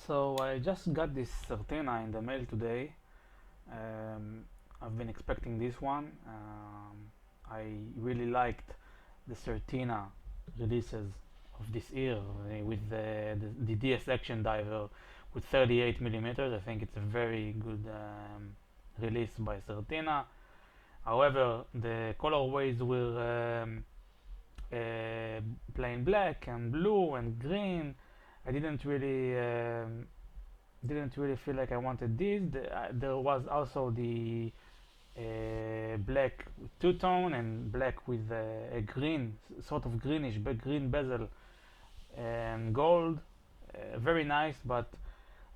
So I just got this Certina in the mail today. Um, I've been expecting this one. I really liked the Certina releases of this year with the DS Action Diver with 38 millimeters. I think it's a very good release by Certina. However, the colorways were plain black and blue and green. I didn't really feel like I wanted this. There was also the black with two-tone and black with a green, sort of greenish, but green bezel and gold. Very nice, but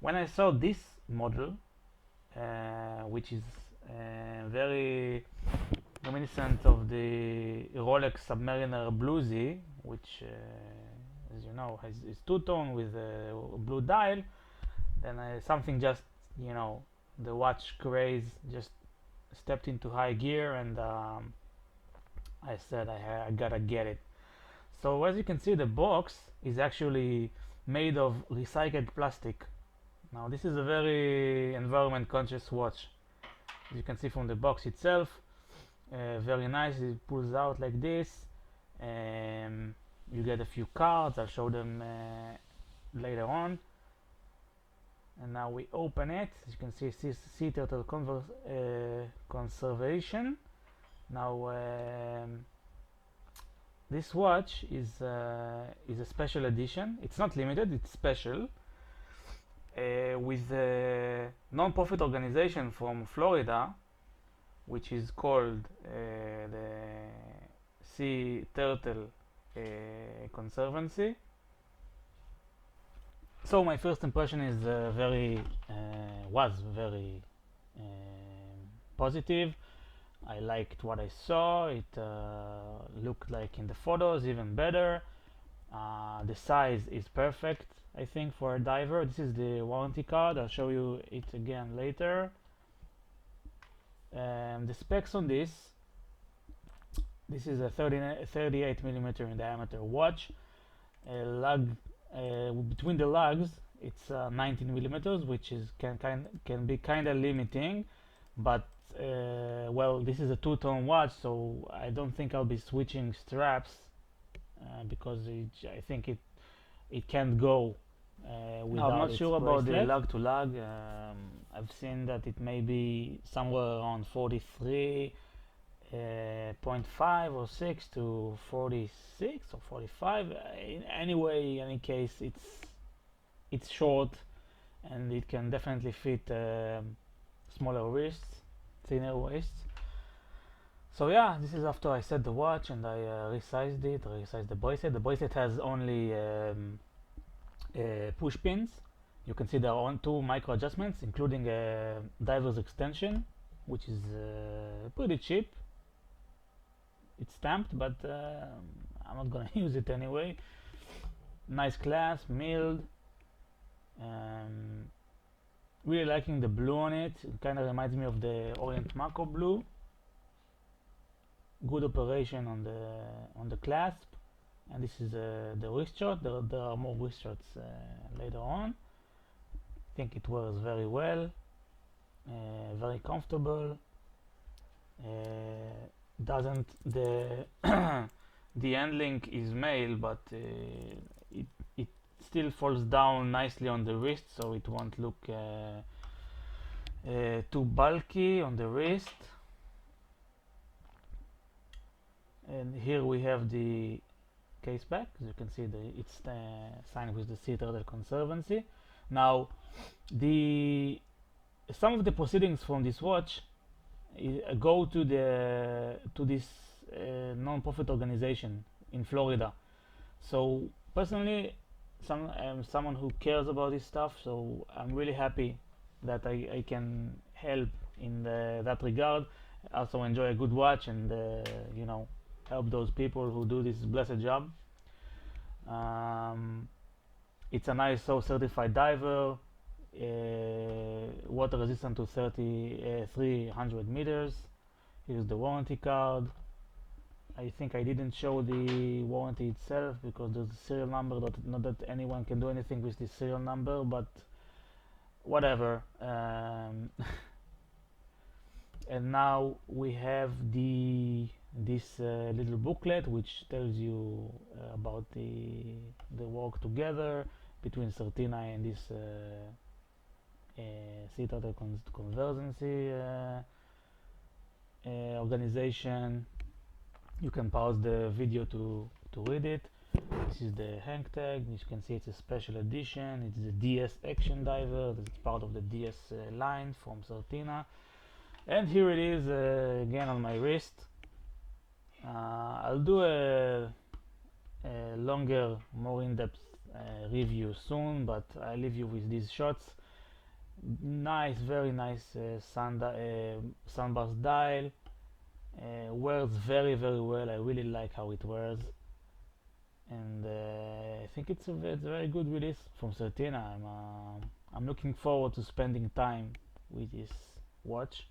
when I saw this model, which is very reminiscent of the Rolex Submariner Bluesy, which, as you know, is two-tone with a blue dial, then something just, you know, the watch craze just stepped into high gear, and I said I gotta get it. So as you can see, the box is actually made of recycled plastic. Now this is a very environment conscious watch. As you can see from the box itself, very nice. It pulls out like this. You get a few cards. I'll show them later on. And now we open it. As you can see, sea turtle conservation. Now this watch is a special edition. It's not limited, it's special, with a non-profit organization from Florida, which is called the Sea Turtle Conservancy. So my first impression is was very positive. I liked what I saw. It looked like in the photos even better. The size is perfect, I think, for a diver. This is the warranty card. I'll show you it again later. The specs on this is a 38 millimeter in diameter watch. Between the lugs, it's 19 millimeters, which is can be kind of limiting, but well, this is a two-tone watch, so I don't think I'll be switching straps because I think it can't go without. I'm not sure about the lug to lug. I've seen that it may be somewhere around 43 0.5 or 6 to 46 or 45. Anyway, in any case, it's short, and it can definitely fit smaller wrists, thinner waists. So yeah, this is after I set the watch and I resized it, resized the bracelet. The bracelet has only push pins. You can see there are two micro adjustments, including a diver's extension, which is pretty cheap. It's stamped, but I'm not gonna use it anyway. Nice clasp, milled. Really liking the blue on it. It kind of reminds me of the Orient Mako blue. Good operation on the clasp, and this is the wrist shot. There are more wrist shots later on. I think it wears very well, very comfortable. Doesn't the the end link is male, but it still falls down nicely on the wrist, so it won't look too bulky on the wrist. And here we have the case back. As you can see, it's signed with the Sea Turtle Conservancy. Now, some of the proceedings from this watch go to this non-profit organization in Florida. So personally, I'm someone who cares about this stuff, so I'm really happy that I can help in that regard. Also enjoy a good watch and you know, help those people who do this blessed job. It's an ISO certified diver, water resistant to 300 meters. Here's the warranty card. I think I didn't show the warranty itself because there's a serial number. Not that anyone can do anything with this serial number, but whatever. And now we have this little booklet which tells you about the work together between Certina and this Certina Conservancy organization. You can pause the video to read it. This is the hang tag. As you can see, it's a special edition. It's the DS Action Diver. It's part of the DS line from Certina. And here it is again on my wrist. I'll do a longer, more in-depth review soon, but I leave you with these shots. Nice, very nice sunburst dial. Wears very well. I really like how it wears, and I think it's a very good release from Certina. I'm looking forward to spending time with this watch.